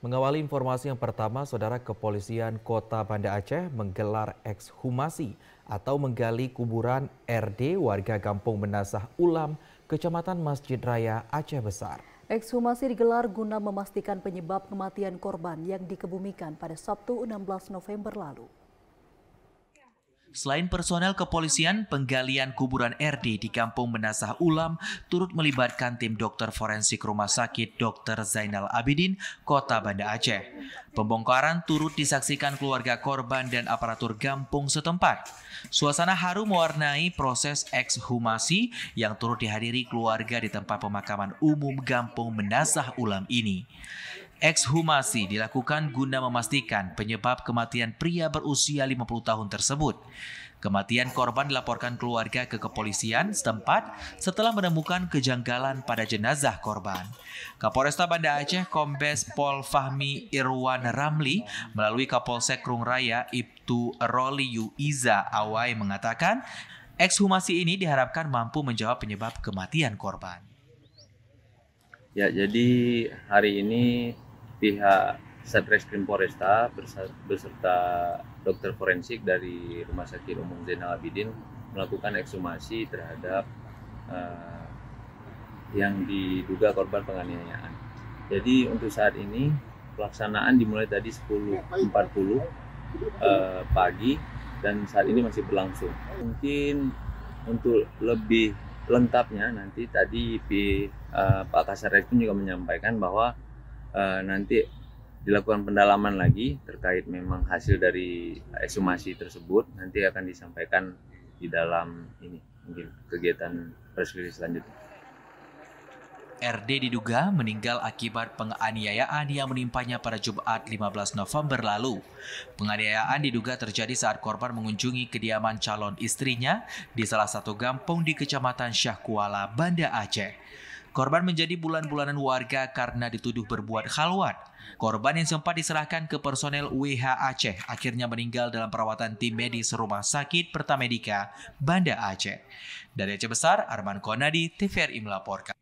Mengawali informasi yang pertama, Saudara, Kepolisian Kota Banda Aceh menggelar ekshumasi atau menggali kuburan RD warga Kampung Menasah Ulam, Kecamatan Masjid Raya Aceh Besar. Ekshumasi digelar guna memastikan penyebab kematian korban yang dikebumikan pada Sabtu 16 November lalu. Selain personel kepolisian, penggalian kuburan RD di Kampung Menasah Ulam turut melibatkan tim dokter forensik Rumah Sakit Dr. Zainal Abidin, Kota Banda Aceh. Pembongkaran turut disaksikan keluarga korban dan aparatur kampung setempat. Suasana haru mewarnai proses ekshumasi yang turut dihadiri keluarga di tempat pemakaman umum Kampung Menasah Ulam ini. Ekshumasi dilakukan guna memastikan penyebab kematian pria berusia 50 tahun tersebut. Kematian korban dilaporkan keluarga ke kepolisian setempat setelah menemukan kejanggalan pada jenazah korban. Kapolresta Banda Aceh Kombes Pol Fahmi Irwan Ramli melalui Kapolsek Krung Raya Ibtu Roliyu Iza Awai mengatakan, ekshumasi ini diharapkan mampu menjawab penyebab kematian korban. Ya, jadi hari ini pihak Satreskrim Polresta beserta dokter forensik dari Rumah Sakit Umum Zainal Abidin melakukan ekshumasi terhadap yang diduga korban penganiayaan. Jadi untuk saat ini pelaksanaan dimulai tadi 10.40 pagi dan saat ini masih berlangsung. Mungkin untuk lebih lengkapnya nanti tadi Pak Kasarreskrim juga menyampaikan bahwa nanti dilakukan pendalaman lagi terkait memang hasil dari ekshumasi tersebut, nanti akan disampaikan di dalam ini mungkin kegiatan preskrisis selanjutnya. RD diduga meninggal akibat penganiayaan yang menimpanya pada Jumat 15 November lalu. Penganiayaan diduga terjadi saat korban mengunjungi kediaman calon istrinya di salah satu kampung di Kecamatan Syah Kuala, Banda Aceh. Korban menjadi bulan-bulanan warga karena dituduh berbuat khalwat. Korban yang sempat diserahkan ke personel WH Aceh akhirnya meninggal dalam perawatan tim medis Rumah Sakit Pertamedika, Banda Aceh. Dari Aceh Besar, Arman Konadi, TVRI melaporkan.